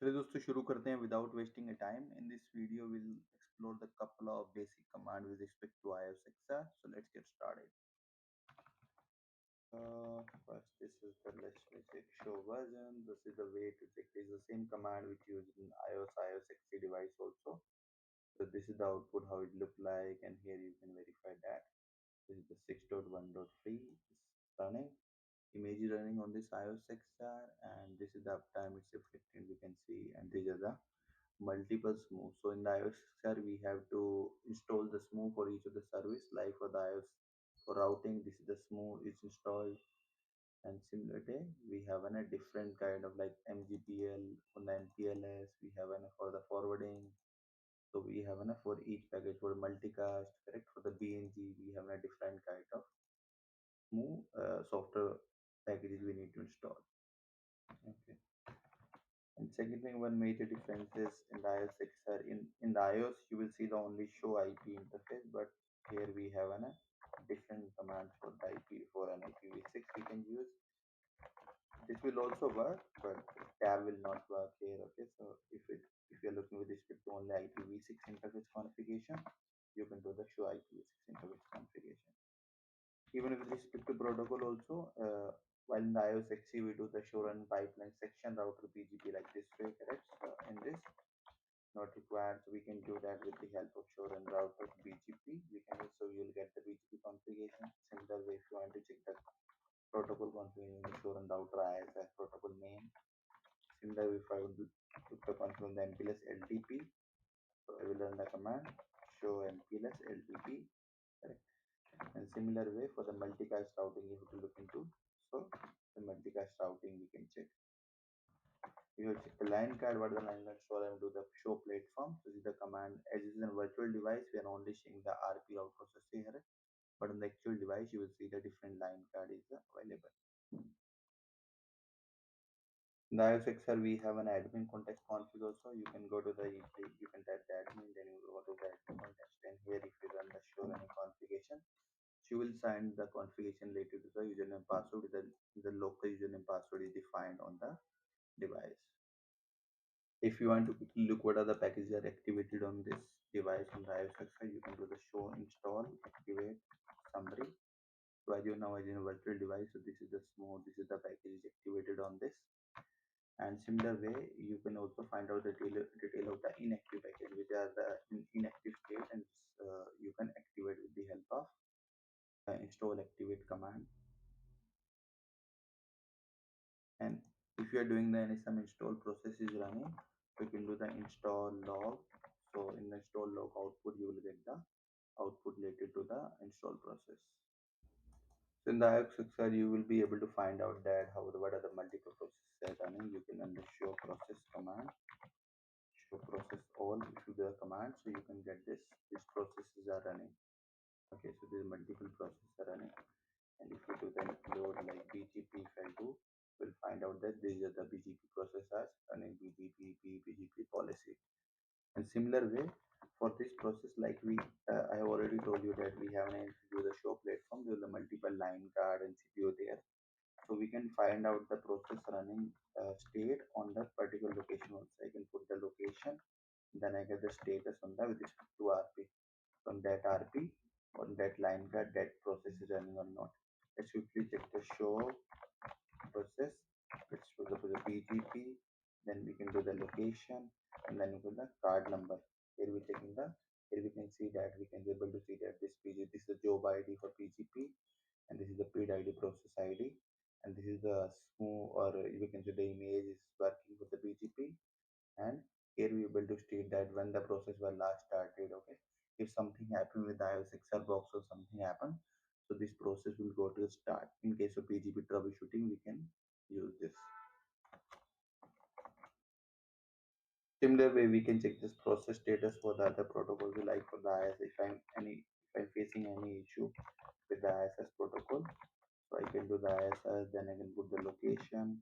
चलिए दोस्तों शुरू करते हैं without wasting a time. In this video will explore the couple of basic command with respect to iOS XR. So let's get started. First, this is the let's check show version. This is the way to check. This is the same command which used in iOS XE device also. So this is the output how it look like, and here you can verify that. This is the 6.1.3 is running. Image is running on this iOS XR, and this is the uptime it's reflecting. We can see, and these are the multiple smooth. So in the iOS XR, we have to install the smooth for each of the service. Like for the iOS for routing, this is the smooth is installed. And similarly, we have a different kind of like MGPL on the MPLS. We have an for the forwarding. So we have an for each package for multicast, correct? For the BNG, we have a different kind of smooth software packages we need to install. Okay. And second thing, one major difference is in the iOS XR. In the iOS, you will see the only show IP interface, but here we have a different command for the IP for an IPv6 we can use. This will also work, but tab will not work here. Okay, so if you're looking with respect to only IPv6 interface configuration, you can do the show IPv6 interface configuration. Even with respect to protocol also, while in the iOS XE we do the show run pipeline section router BGP like this way, correct? So in this not required, so we can do that with the help of show run router BGP. We can also you'll get the BGP configuration. Similar way if you want to check the protocol configuration, show run router ISR protocol name. Similar if I would put the configure the MPLS LTP, so I will run the command show MPLS LTP. Correct. And similar way for the multicast routing you have to look into. So the multicast routing we can check. You will check the line card. What is the line card? So I will do the show platform. So this is the command. As it is a virtual device, we are only seeing the RP route process here. But on the actual device, you will see the different line card is available. In the iOS XR, we have an admin context config also. You can go to the you can type the admin, then you go to the admin context. And here, if you run the show running configuration, you will sign the configuration related to the username password. The local username password is defined on the device. If you want to quickly look what are the packages that are activated on this device on the iOS XR, you can do the show install activate summary. So as you now as in a virtual device, so this is the smooth, this is the package is activated on this. And similar way, you can also find out the detail of the inactive package, which are the inactive state, and you can activate with the help of install activate command. And if you are doing the any some install process is running, you can do the install log. So in the install log output, you will get the output related to the install process. So in the IXXR, you will be able to find out that what are the multiple processes running. You can under show process command, show process all if you do a command, so you can get this. These processes are running. Okay, so these multiple processes are running. And if you do the load like BGP if I do, we'll find out that these are the BGP processors running BGP policy. And similar way for this process, like I have already told you that we have an do the show platform, there is a multiple line card and CPU there. So we can find out the process running state on that particular location. Also, I can put the location, then I get the status on that with respect to RP. From that RP, on that line card, that process is running or not. Let's quickly check the show process. Let's do the BGP, then we can do the location, and then we put the card number. Here we checking the, here we can see that we can be able to see that this PG, this is the job ID for PGP, and this is the PID ID process ID, and this is the smooth or we can see the image is working with the BGP, and here we able to state that when the process was last started. Okay, if something happened with the iOS XR box or something happened, so this process will go to the start. In case of BGP troubleshooting, we can use this. Similar way, we can check this process status for the other protocols. Like for the IS, if I'm facing any issue with the ISS protocol, so I can do the ISS, then I can put the location,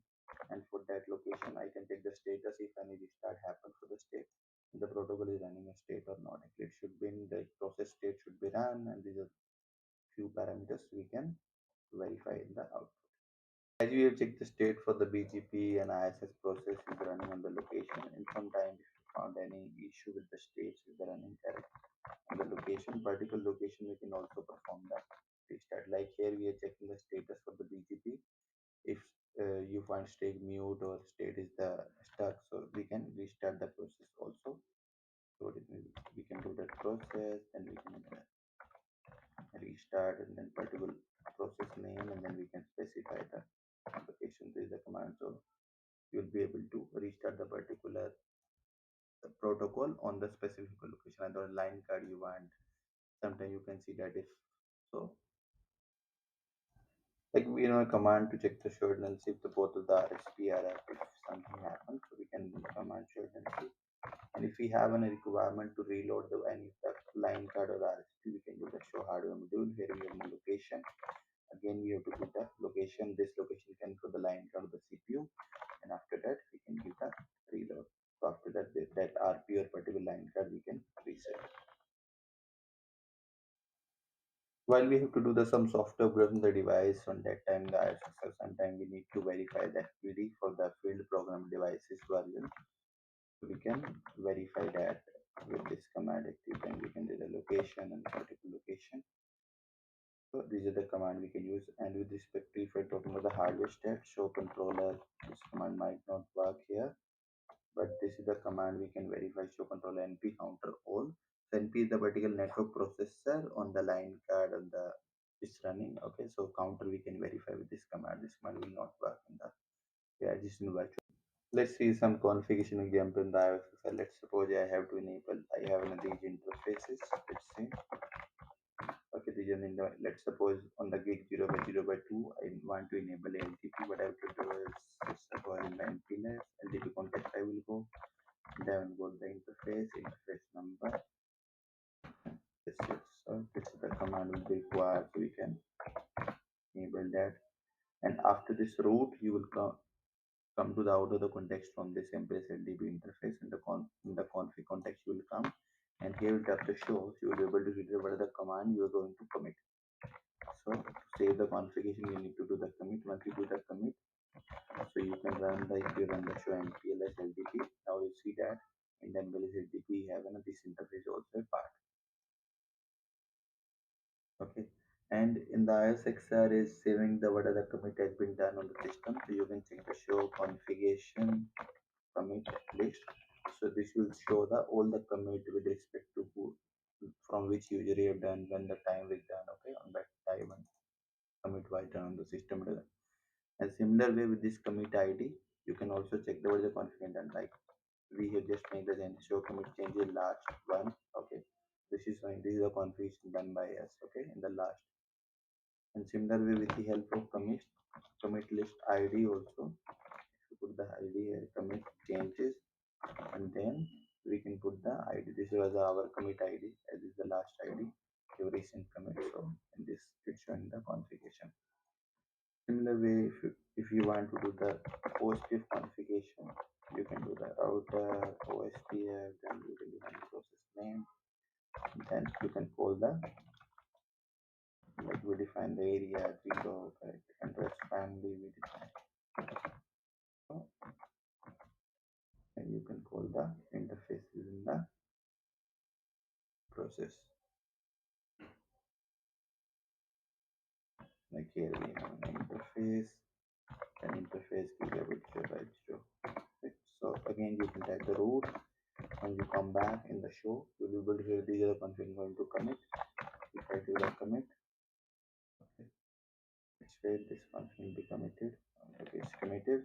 and for that location, I can check the status if any restart happened for the state. The protocol is running a state or not. If it should be in the process state should be run, and these are few parameters we can verify in the output. As we have checked the state for the BGP and ISS process is running on the location, particular location, we can also perform that restart. Like here, we are checking the status for the BGP. If you find state mute or state is the stuck, so we can restart the process also. So we can do that process, and we can restart, and then particular process name, and then we can specify the location. This is the command, so you'll be able to restart the particular protocol on the specific location and the line card you want. Sometimes you can see that if so, like a command to check the shortness if the both of the RSP are active, if something happens, so we can command shortness. And if we have any requirement to reload the any of the line card or RSP, we can do the show hardware module. Here we have the location. Again, we have to put the location. This location can for the line card of the CPU, and after that we can give the reload. So after that, that RP or particular line card we can reset. While we have to do the some software upgrade on the device, on that time the ISSL, sometimes we need to verify the FPD for the field program devices version. So we can verify that with this command active, and we can do the location and particular location. So these are the command we can use. And with respect to if we're talking about the hardware stat, show controller, this command might not work here, but this is the command we can verify show controller NP counter all. So NP is the particular network processor on the line card and the is running. Okay, so counter we can verify with this command. This command will not work in the additional virtual. Let's see some configuration example in the IOSXL. Let's suppose I have to enable, I have these interfaces. Let's see. Okay, let's suppose on the gate 0 by 0 by 2, I want to enable LTP. What I have to do is, let's suppose in the MPLS, LTP context I will go. Then go to the interface number. This is, this is the command will be required, so we can enable that. And after this route, you will come to the out of the context from this MPLS LDB interface. In the config context, you will come, and here you tap the show, so you will be able to retrieve what is the command you are going to commit. So to save the configuration, you need to do the commit. Once you do the commit, so you can run the, if you run the show MPLS LDP, now you see that in the MPLS LDP we have this interface also a part. Okay, and in the ISXR is saving the what are the commit has been done on the system, so you can check the show configuration commit list. So this will show the all the commit with respect to who, from which user you have done, when the time is done. Okay, on that time and commit was done on the system. And similar way with this commit ID, you can also check the what is the configuration done. Like we have just made the show commit change in last one. Okay, this is fine. This is the configuration done by us. Okay, in the last. And similar way with the help of commit list ID also. If you put the ID here, commit changes, and then we can put the ID. This was our commit ID, as is the last ID, your recent commit. So in this, it's showing the configuration. Similar way, if you want to do the OSPF configuration, you can do the router OSPF, then you can define the process name, then you can call the, like we define the area, zero, correct, address family, we define, so, and you can call the interface within the process. Like here we have an interface, gigabit by zero. Right? So again, you can type the root. When you come back in the show, you will be able to hear these are the config going to commit. If I do the commit, okay, it's where this function will be committed. Okay, it's committed.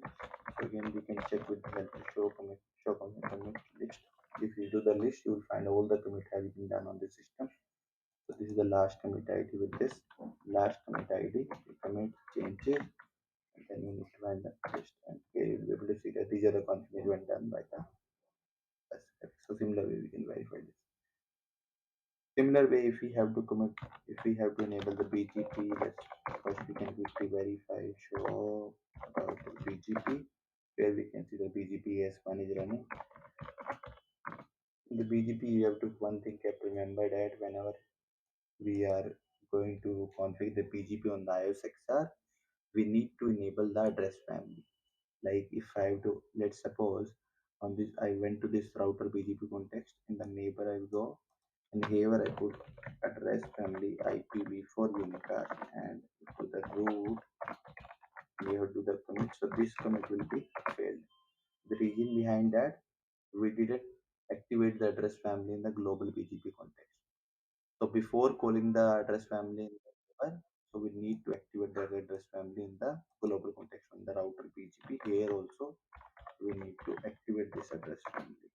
So again, we can check with the help of commit list. If you do the list, you will find all the commit has been done on the system. So this is the last commit ID with this last commit ID. You commit changes, and then you need to find the list, and here you'll be able to see that these are the configuration done by the SFX. So similar way we can verify this. Similar way, if we have to commit, if we have to enable the BGP, let's first we can quickly verify show about the BGP, where we can see the BGP S1 is running. In the BGP, you have to one thing keep remember that whenever we are going to configure the BGP on the IOSXR, we need to enable the address family. Like if I have to, let's suppose on this I went to this router BGP context, in the neighbor I will go, And here I put address family IPv4 unicast and to the root we have to the commit. So this commit will be failed. The reason behind that, we didn't activate the address family in the global BGP context. So before calling the address family in the server, so we need to activate the address family in the global context on the router BGP. Here also we need to activate this address family.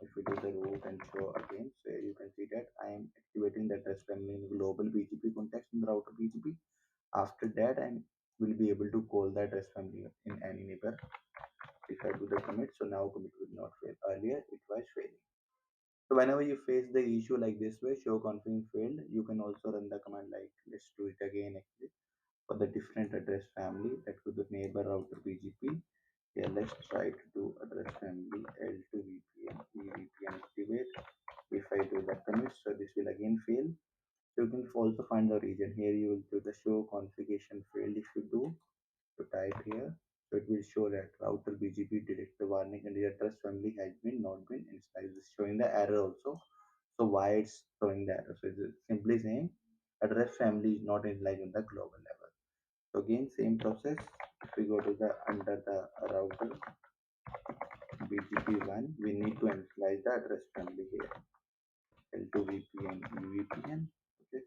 If we do the root and show again, so you can see that I am activating the address family in global BGP context in the router BGP. After that, I will be able to call the address family in any neighbor. If I do the commit, so now commit will not fail. Earlier it was failing. So whenever you face the issue like this way, show config failed, you can also run the command like let's do it again actually for the different address family that could be neighbor router BGP. Here let's try to do address family L2 VPN, EVPN activate. If I do the commit, so this will again fail. So you can also find the region. Here you will do the show configuration failed. If you do, to type here, so it will show that router BGP detect the warning and the address family has been not been initialized. It's showing the error also. So why it's showing the error? So it's simply saying address family is not initialized on the global level. So again, same process. If we go to the under the router BGP1, we need to initialize the address family here. L2 VPN, EVPN. Okay.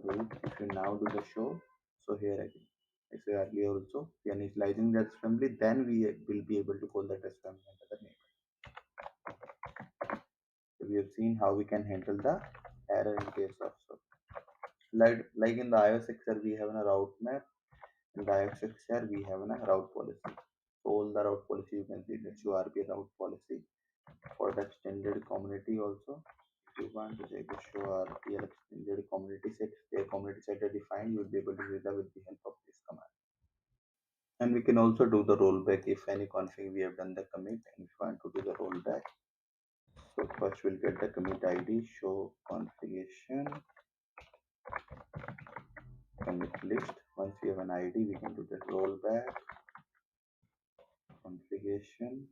Root. If you now do the show, so here again, I said earlier also, we are initializing that family, then we will be able to call that as family under the name. So we have seen how we can handle the error in case of so. Like in the iOS XR, we have a route map. In the iOS XR, we have a route policy. So all the route policy you can see that you RP route policy for the extended community also. If you want to check the show RPL extended community set, their community set are defined, you will be able to do that with the help of this command. And we can also do the rollback if any config we have done the commit and if we want to do the rollback. So first we'll get the commit ID, show configuration, commit list. Once we have an ID, we can do the rollback, configuration.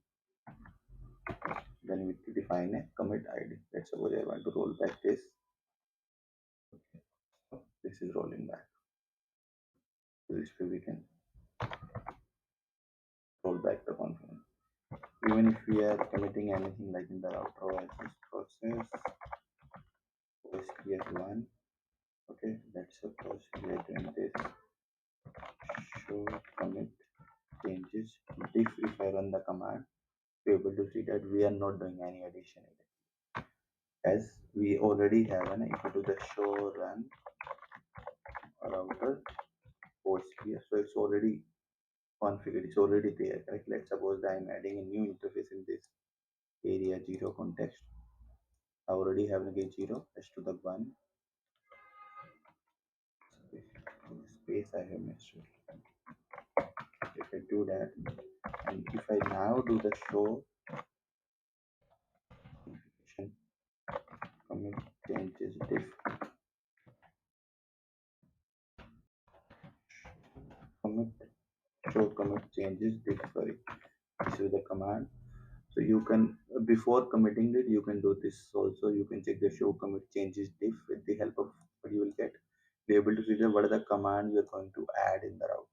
Then we need to define a commit ID. Let's suppose I want to roll back this. Okay. So this is rolling back. So this way we can roll back the config. Even if we are committing anything like in the router OSS process, OSPF1. Okay, let's suppose we are doing this show commit changes. If I run the command, we're able to see that we are not doing any addition in it. As we already have an if you do the show run router OSPF, so it's already configured, it's already there. Correct? Let's suppose that I'm adding a new interface in this area 0 context. I already have a gate 0 as to the 1 space I have missed. If I do that, and if I now do the show configuration commit changes diff commit show commit changes diff, sorry, this is the command. So you can before committing it, you can do this also. You can check the show commit changes diff with the help of what you will get. Be able to see that what are the command you are going to add in the router.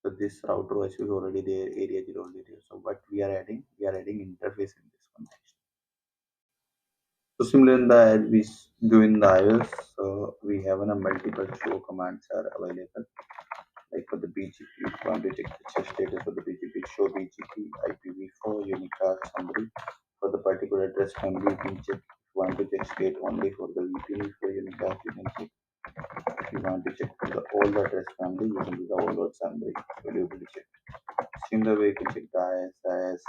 So this router was already there, area 0 already there. So what we are adding interface in this context. So similar in the as we do in the iOS, so we have a multiple show commands are available. Like for the BGP, if you want to check the status of the BGP, show BGP, IPv4, unicast summary. For the particular address family, you can check. If you want to check state only for the VPN, for unicast, you can check. If you want to check for the all the address family, you can do the all dot summary. So you'll be able to check. Similar way, you can check the ISIS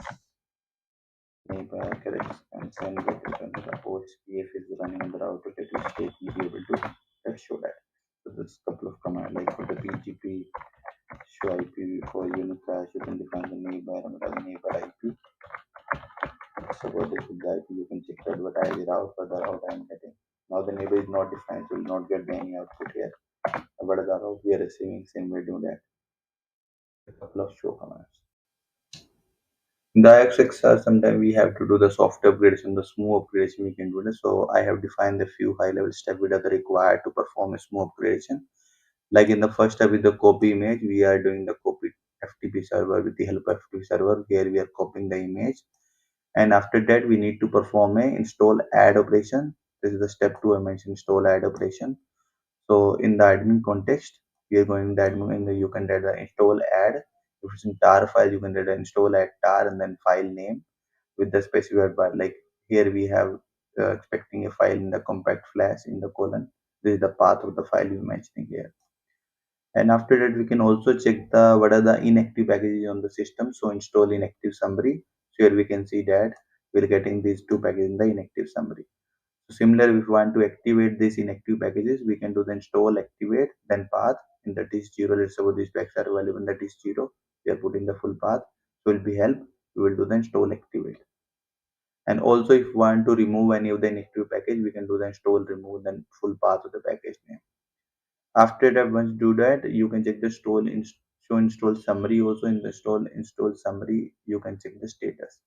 neighbor corrects and send it when the OSPF is running on the router that will state you'll be able to show that. So there's a couple of commands like for the BGP show IPv4 unicast, you can define the neighbor and the neighbor IP. So what is the IP? You can check that what I did out for the route I am getting. Now the neighbor is not defined, so will not get any output here. What are the route we are receiving? Same way do that. A couple of show commands. In the IXXR, sometimes we have to do the software upgrades and the smooth upgradation we can do this. So I have defined a few high level steps that are required to perform a smooth upgradation. Like in the first step with the copy image, we are doing the copy FTP server with the help of FTP server. Here we are copying the image, and after that we need to perform a install add operation. This is the step 2 I mentioned, install add operation. So in the admin context, we are going the admin, and you can write the install add. If it's in tar file, you can write the install add tar and then file name with the specified file. Like here we have expecting a file in the compact flash in the colon. This is the path of the file we're mentioning here. And after that, we can also check the what are the inactive packages on the system. So install inactive summary. So here we can see that we're getting these two packages in the inactive summary. So similar, if we want to activate these inactive packages, we can do the install activate, then path in the disk 0. Let's suppose these packs are available in the disk 0. We are putting the full path. So will be help. We will do the install activate. And also if we want to remove any of the inactive package, we can do the install remove, then full path of the package name. After that, once you do that, you can check the show install summary. Also in the install summary, you can check the status.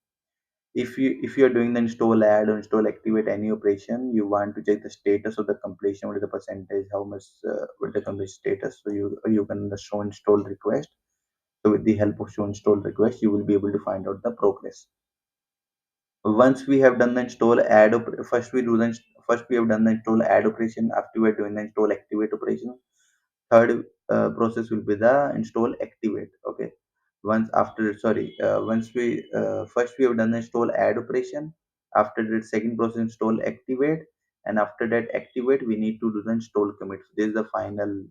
If you are doing the install add or install activate any operation, you want to check the status of the completion. What is the percentage, how much what the completion status. So you can the show install request. So with the help of show install request, you will be able to find out the progress. Once we have done the install add first we do the first we have done the install add operation. After we are doing the install activate operation, third process will be the install activate. Okay, once after sorry once we first we have done the install add operation. After that, second process install activate, and after that activate we need to do the install commit. So this is the final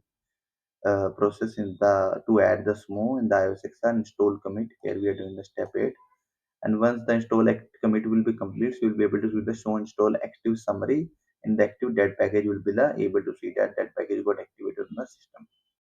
process in the to add the smo in the IO6 install commit. Here we are doing the step 8. And once the install commit will be complete, so you'll be able to see the show install active summary. In the active, that package will be the able to see that that package got activated in the system.